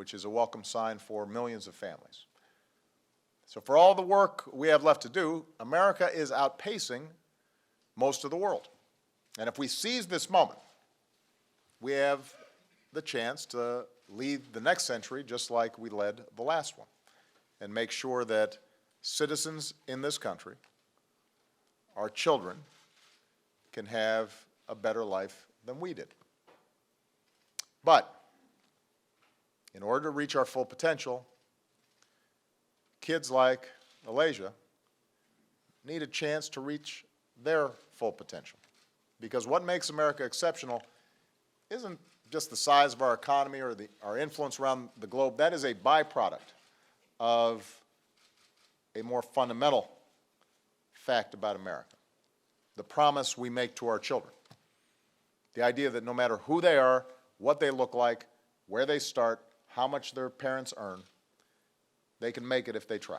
which is a welcome sign for millions of families. So for all the work we have left to do, America is outpacing most of the world. And if we seize this moment, we have the chance to lead the next century just like we led the last one, and make sure that citizens in this country, our children, can have a better life than we did. But in order to reach our full potential, kids like Alasia need a chance to reach their full potential. Because what makes America exceptional isn't just the size of our economy or our influence around the globe. That is a byproduct of a more fundamental fact about America: the promise we make to our children. The idea that no matter who they are, what they look like, where they start, how much their parents earn, they can make it if they try.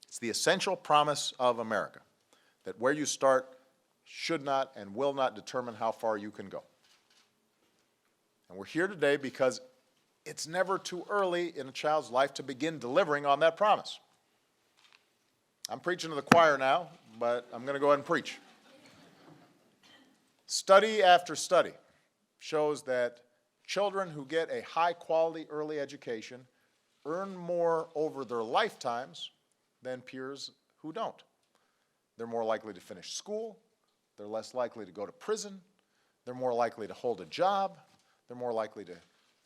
It's the essential promise of America that where you start should not and will not determine how far you can go. And we're here today because it's never too early in a child's life to begin delivering on that promise. I'm preaching to the choir now, but I'm going to go ahead and preach. Study after study shows that children who get a high-quality early education earn more over their lifetimes than peers who don't. They're more likely to finish school, they're less likely to go to prison, they're more likely to hold a job, they're more likely to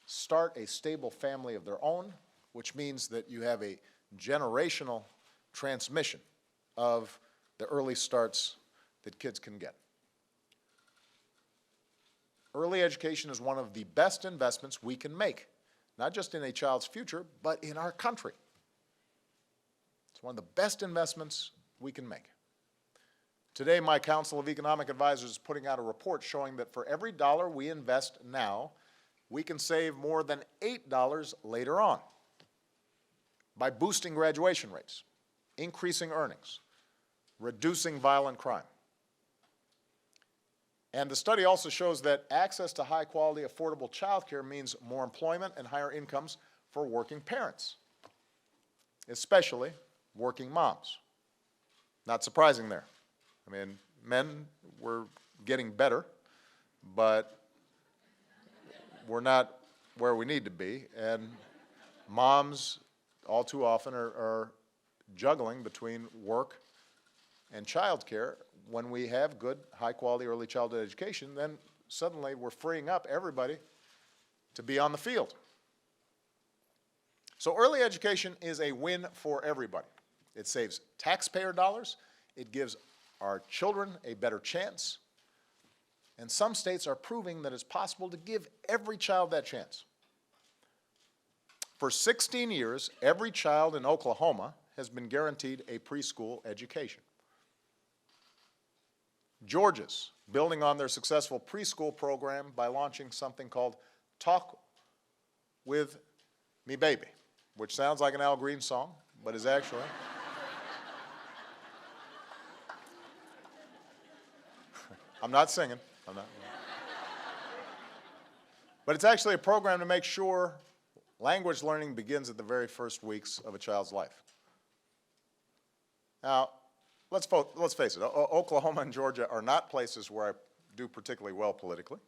start a stable family of their own, which means that you have a generational transmission of the early starts that kids can get. Early education is one of the best investments we can make, not just in a child's future, but in our country. It's one of the best investments we can make. Today, my Council of Economic Advisors is putting out a report showing that for every dollar we invest now, we can save more than $8 later on by boosting graduation rates, increasing earnings, reducing violent crime. And the study also shows that access to high-quality, affordable child care means more employment and higher incomes for working parents, especially working moms. Not surprising there. I mean, men were getting better, but we're not where we need to be, and moms all too often are juggling between work and child care. When we have good, high-quality early childhood education, then suddenly we're freeing up everybody to be on the field. So early education is a win for everybody. It saves taxpayer dollars, it gives our children a better chance, and some states are proving that it's possible to give every child that chance. For 16 years, every child in Oklahoma has been guaranteed a preschool education. Georgia's building on their successful preschool program by launching something called Talk with Me Baby, which sounds like an Al Green song, but is actually I'm not singing. But it's actually a program to make sure language learning begins at the very first weeks of a child's life. Now, let's face it, Oklahoma and Georgia are not places where I do particularly well politically.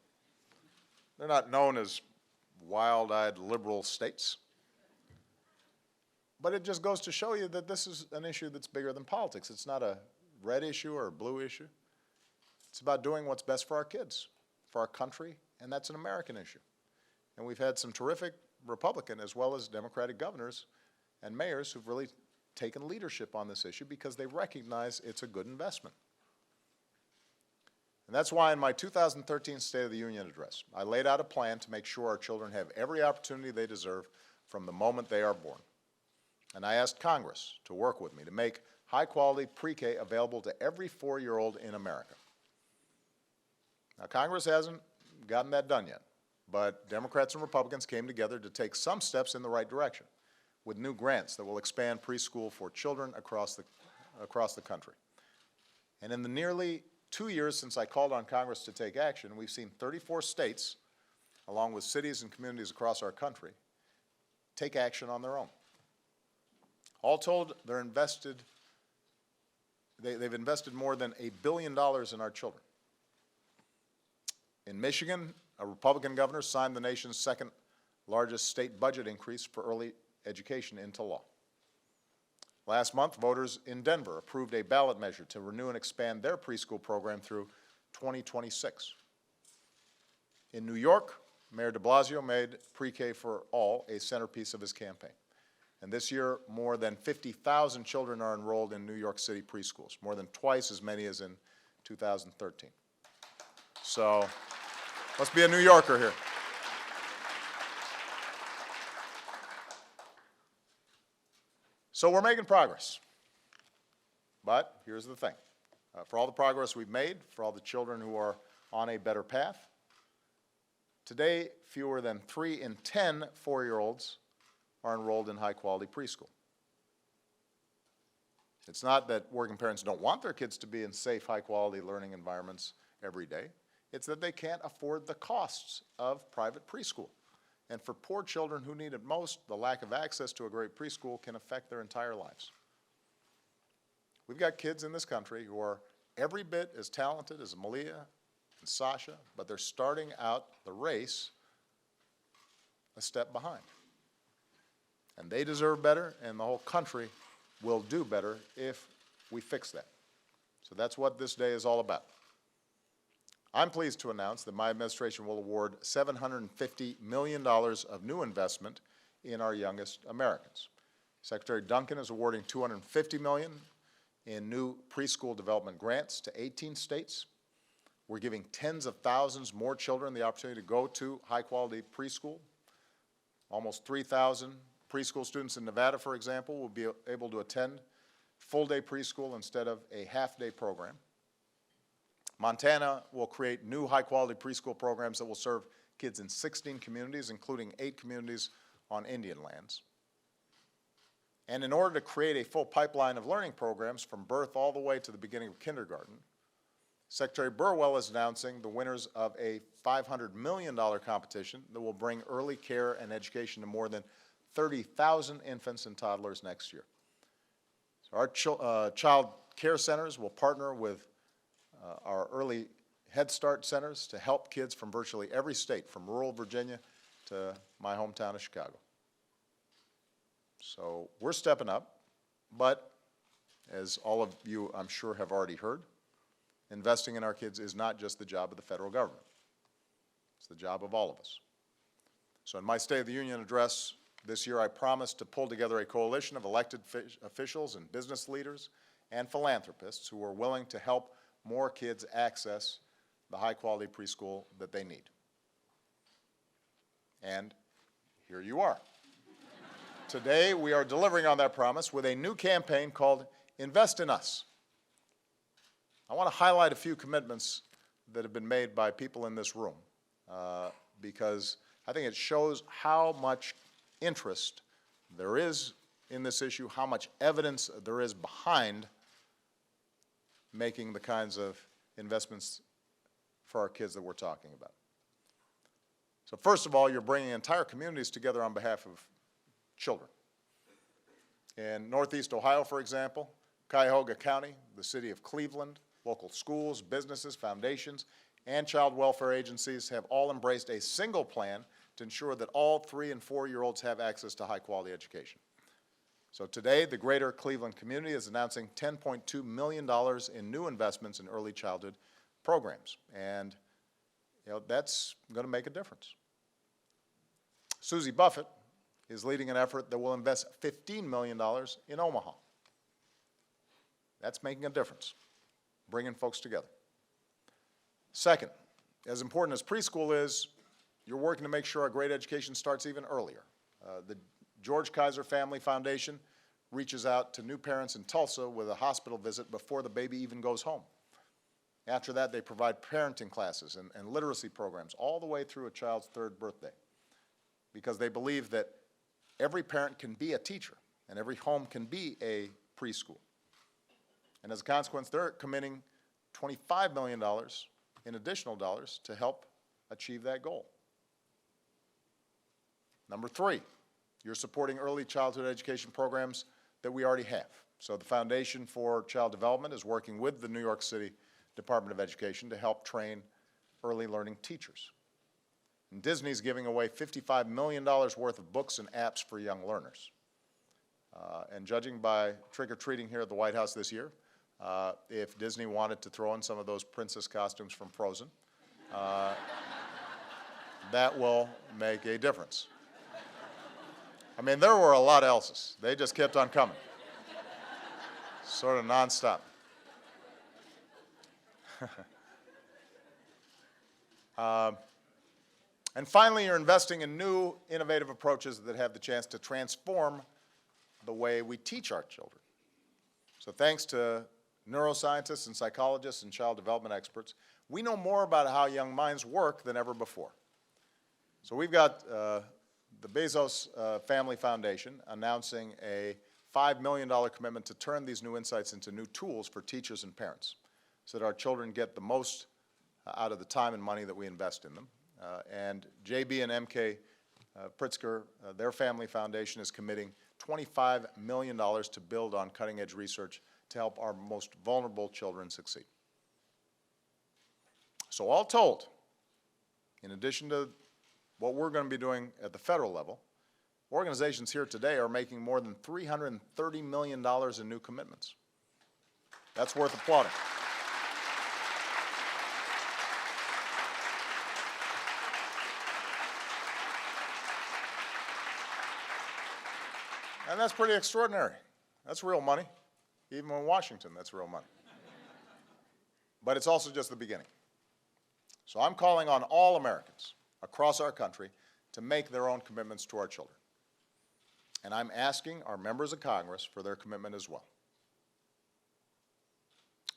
They're not known as wild-eyed liberal states. But it just goes to show you that this is an issue that's bigger than politics. It's not a red issue or a blue issue. It's about doing what's best for our kids, for our country, and that's an American issue. And we've had some terrific Republican as well as Democratic governors and mayors who've really taken leadership on this issue because they recognize it's a good investment. And that's why in my 2013 State of the Union address, I laid out a plan to make sure our children have every opportunity they deserve from the moment they are born. And I asked Congress to work with me to make high-quality pre-K available to every 4-year-old in America. Now, Congress hasn't gotten that done yet, but Democrats and Republicans came together to take some steps in the right direction with new grants that will expand preschool for children across the country. And in the nearly 2 years since I called on Congress to take action, we've seen 34 states, along with cities and communities across our country, take action on their own. All told, they've invested more than $1 billion in our children. In Michigan, a Republican governor signed the nation's second largest state budget increase for early education into law. Last month, voters in Denver approved a ballot measure to renew and expand their preschool program through 2026. In New York, Mayor de Blasio made pre-K for all a centerpiece of his campaign. And this year, more than 50,000 children are enrolled in New York City preschools, more than twice as many as in 2013. So, let's be a New Yorker here. So we're making progress. But here's the thing. For all the progress we've made, for all the children who are on a better path, today fewer than 3 in 10 4-year-olds are enrolled in high-quality preschool. It's not that working parents don't want their kids to be in safe, high-quality learning environments every day. It's that they can't afford the costs of private preschool. And for poor children who need it most, the lack of access to a great preschool can affect their entire lives. We've got kids in this country who are every bit as talented as Malia and Sasha, but they're starting out the race a step behind. And they deserve better, and the whole country will do better if we fix that. So that's what this day is all about. I'm pleased to announce that my administration will award $750 million of new investment in our youngest Americans. Secretary Duncan is awarding $250 million in new preschool development grants to 18 states. We're giving tens of thousands more children the opportunity to go to high-quality preschool. Almost 3,000 preschool students in Nevada, for example, will be able to attend full-day preschool instead of a half-day program. Montana will create new high-quality preschool programs that will serve kids in 16 communities, including 8 communities on Indian lands. And in order to create a full pipeline of learning programs from birth all the way to the beginning of kindergarten, Secretary Burwell is announcing the winners of a $500 million competition that will bring early care and education to more than 30,000 infants and toddlers next year. So our child care centers will partner with our early Head Start centers to help kids from virtually every state, from rural Virginia to my hometown of Chicago. So we're stepping up, but as all of you, I'm sure, have already heard, investing in our kids is not just the job of the federal government. It's the job of all of us. So in my State of the Union address this year, I promised to pull together a coalition of elected officials and business leaders and philanthropists who are willing to help more kids access the high-quality preschool that they need. And here you are. Today, we are delivering on that promise with a new campaign called Invest in Us. I want to highlight a few commitments that have been made by people in this room because I think it shows how much interest there is in this issue, how much evidence there is behind making the kinds of investments for our kids that we're talking about. So first of all, you're bringing entire communities together on behalf of children. In Northeast Ohio, for example, Cuyahoga County, the city of Cleveland, local schools, businesses, foundations, and child welfare agencies have all embraced a single plan to ensure that all 3- and 4-year-olds have access to high-quality education. So today, the greater Cleveland community is announcing $10.2 million in new investments in early childhood programs. And that's going to make a difference. Susie Buffett is leading an effort that will invest $15 million in Omaha. That's making a difference, bringing folks together. Second, as important as preschool is, you're working to make sure our great education starts even earlier. The George Kaiser Family Foundation reaches out to new parents in Tulsa with a hospital visit before the baby even goes home. After that, they provide parenting classes and literacy programs all the way through a child's 3rd birthday because they believe that every parent can be a teacher and every home can be a preschool. And as a consequence, they're committing $25 million in additional dollars to help achieve that goal. Number 3, You're supporting early childhood education programs that we already have. So the Foundation for Child Development is working with the New York City Department of Education to help train early learning teachers. And Disney's giving away $55 million worth of books and apps for young learners. And judging by trick-or-treating here at the White House this year, if Disney wanted to throw in some of those princess costumes from Frozen, that will make a difference. I mean, there were a lot of else's. They just kept on coming, sort of nonstop. And finally, you're investing in new, innovative approaches that have the chance to transform the way we teach our children. So thanks to neuroscientists and psychologists and child development experts, we know more about how young minds work than ever before. So we've got the Bezos Family Foundation announcing a $5 million commitment to turn these new insights into new tools for teachers and parents so that our children get the most out of the time and money that we invest in them. And JB and MK Pritzker, their family foundation, is committing $25 million to build on cutting-edge research to help our most vulnerable children succeed. So all told, in addition to what we're going to be doing at the federal level, organizations here today are making more than $330 million in new commitments. That's worth applauding. And that's pretty extraordinary. That's real money. Even in Washington, that's real money. But it's also just the beginning. So I'm calling on all Americans across our country to make their own commitments to our children. And I'm asking our members of Congress for their commitment as well.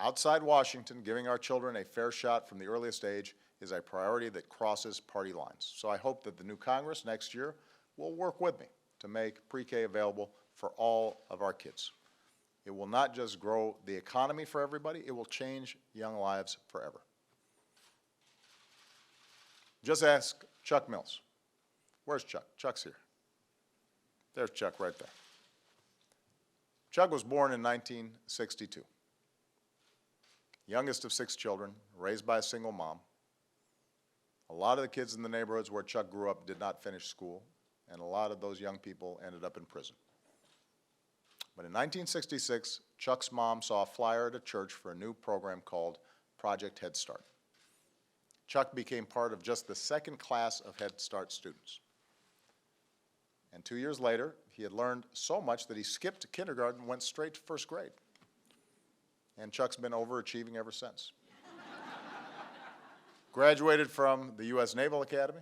Outside Washington, giving our children a fair shot from the earliest age is a priority that crosses party lines. So I hope that the new Congress next year will work with me to make pre-K available for all of our kids. It will not just grow the economy for everybody, it will change young lives forever. Just ask Chuck Mills. Where's Chuck? Chuck's here. There's Chuck right there. Chuck was born in 1962. Youngest of 6 children, raised by a single mom. A lot of the kids in the neighborhoods where Chuck grew up did not finish school, and a lot of those young people ended up in prison. But in 1966, Chuck's mom saw a flyer at a church for a new program called Project Head Start. Chuck became part of just the second class of Head Start students. And 2 years later, he had learned so much that he skipped kindergarten and went straight to first grade. And Chuck's been overachieving ever since. Graduated from the U.S. Naval Academy.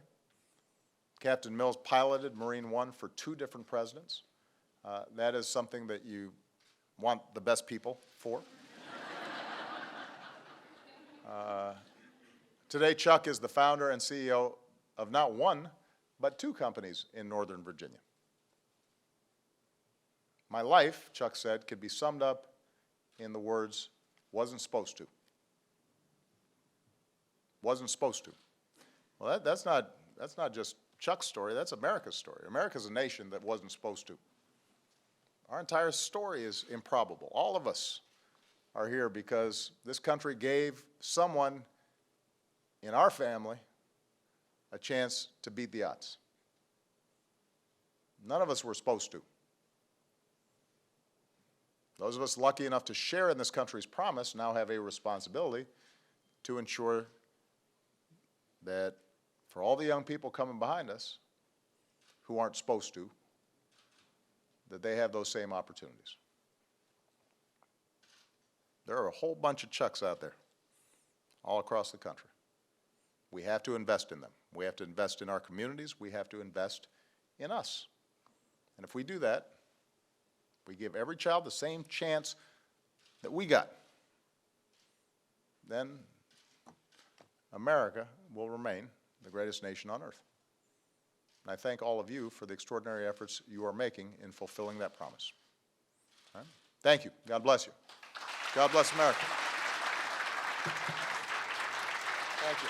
Captain Mills piloted Marine One for 2 different presidents. That is something that you want the best people for. Today, Chuck is the founder and CEO of not 1, but 2 companies in Northern Virginia. My life, Chuck said, could be summed up in the words, wasn't supposed to. Wasn't supposed to. Well, that's not just Chuck's story, that's America's story. America's a nation that wasn't supposed to. Our entire story is improbable. All of us are here because this country gave someone in our family a chance to beat the odds. None of us were supposed to. Those of us lucky enough to share in this country's promise now have a responsibility to ensure that for all the young people coming behind us who aren't supposed to, that they have those same opportunities. There are a whole bunch of Chucks out there, all across the country. We have to invest in them. We have to invest in our communities. We have to invest in us. And if we do that, we give every child the same chance that we got, then America will remain the greatest nation on earth. And I thank all of you for the extraordinary efforts you are making in fulfilling that promise. All right? Thank you. God bless you. God bless America. Thank you.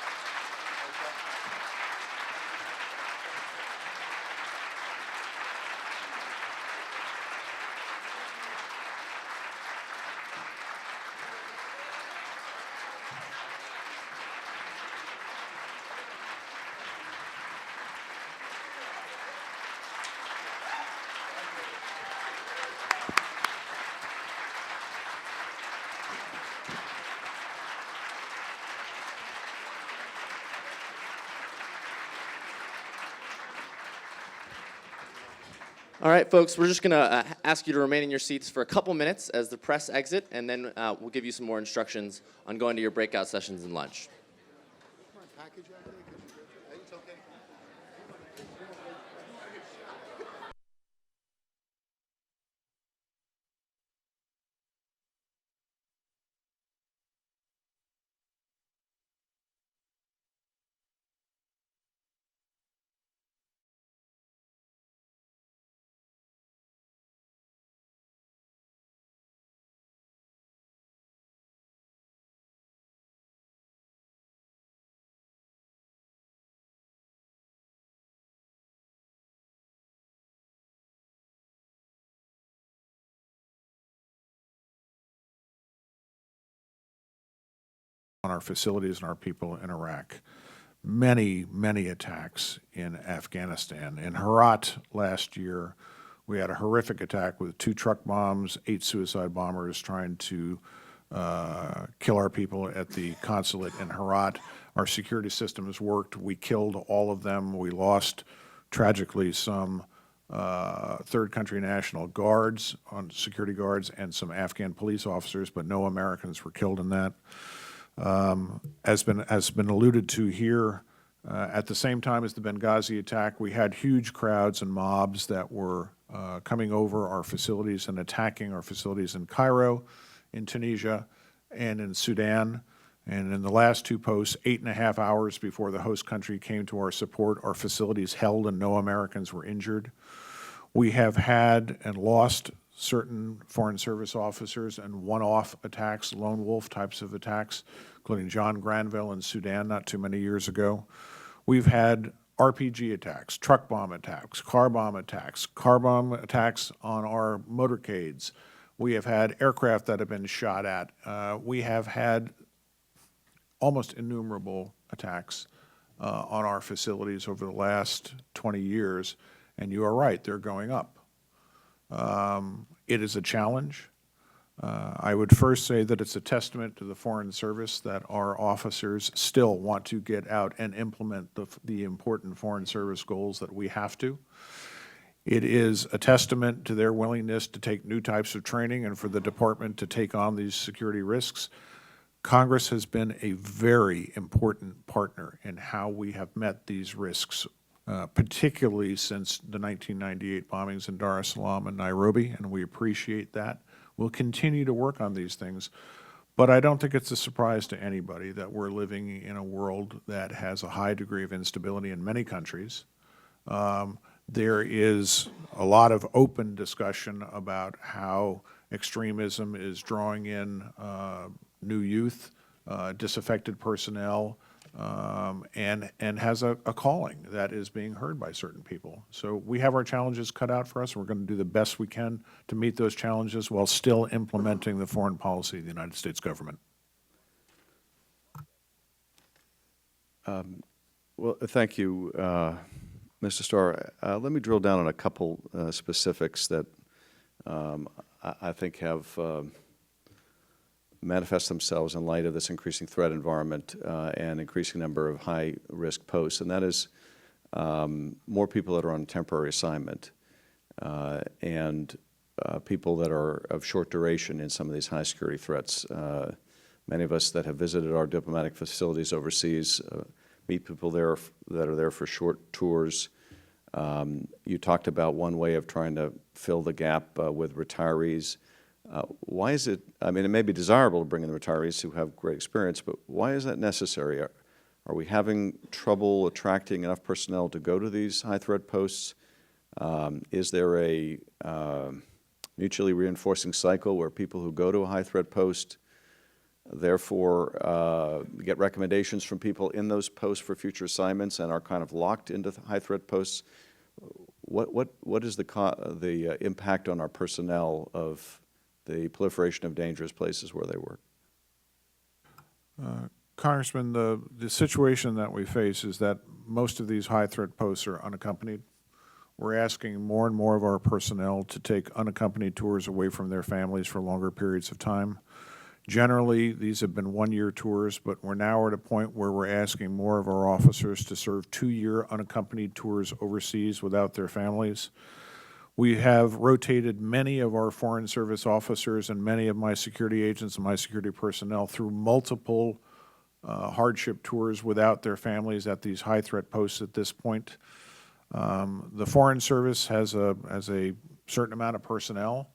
All right, folks, we're just going to ask you to remain in your seats for a couple minutes as the press exit, and then we'll give you some more instructions on going to your breakout sessions and lunch. On our facilities and our people in Iraq. Many, many attacks in Afghanistan. In Herat last year, we had a horrific attack with 2 truck bombs, 8 suicide bombers trying to kill our people at the consulate in Herat. Our security systems worked. We killed all of them. We lost, tragically, some third country national guards, security guards, and some Afghan police officers, but no Americans were killed in that. As been alluded to here, at the same time as the Benghazi attack, we had huge crowds and mobs that were coming over our facilities and attacking our facilities in Cairo, in Tunisia, and in Sudan. And in the last 2 posts, 8.5 hours before the host country came to our support, our facilities held and no Americans were injured. We have had and lost certain Foreign Service officers and one-off attacks, lone wolf types of attacks, including John Granville in Sudan not too many years ago. We've had RPG attacks, truck bomb attacks, car bomb attacks on our motorcades. We have had aircraft that have been shot at. We have had almost innumerable attacks on our facilities over the last 20 years, and you are right, they're going up. It is a challenge. I would first say that it's a testament to the Foreign Service that our officers still want to get out and implement the important Foreign Service goals that we have to. It is a testament to their willingness to take new types of training and for the Department to take on these security risks. Congress has been a very important partner in how we have met these risks, particularly since the 1998 bombings in Dar es Salaam and Nairobi, and we appreciate that. We'll continue to work on these things, but I don't think it's a surprise to anybody that we're living in a world that has a high degree of instability in many countries. There is a lot of open discussion about how extremism is drawing in new youth, disaffected personnel, and has a calling that is being heard by certain people. So we have our challenges cut out for us. We're going to do the best we can to meet those challenges while still implementing the foreign policy of the United States government. Well, thank you, Mr. Starr. Let me drill down on a couple specifics that I think have manifest themselves in light of this increasing threat environment and increasing number of high-risk posts, and that is more people that are on temporary assignment and people that are of short duration in some of these high-security threats. Many of us that have visited our diplomatic facilities overseas meet people there that are there for short tours. You talked about one way of trying to fill the gap with retirees. Why is it, I mean, it may be desirable to bring in the retirees who have great experience, but why is that necessary? Are we having trouble attracting enough personnel to go to these high-threat posts? Is there a mutually reinforcing cycle where people who go to a high-threat post therefore get recommendations from people in those posts for future assignments and are kind of locked into high-threat posts? What is the impact on our personnel of the proliferation of dangerous places where they work? Congressman, the situation that we face is that most of these high-threat posts are unaccompanied. We're asking more and more of our personnel to take unaccompanied tours away from their families for longer periods of time. Generally, these have been one-year tours, but we're now at a point where we're asking more of our officers to serve 2-year unaccompanied tours overseas without their families. We have rotated many of our Foreign Service officers and many of my security agents and my security personnel through multiple hardship tours without their families at these high-threat posts at this point. The Foreign Service has a certain amount of personnel.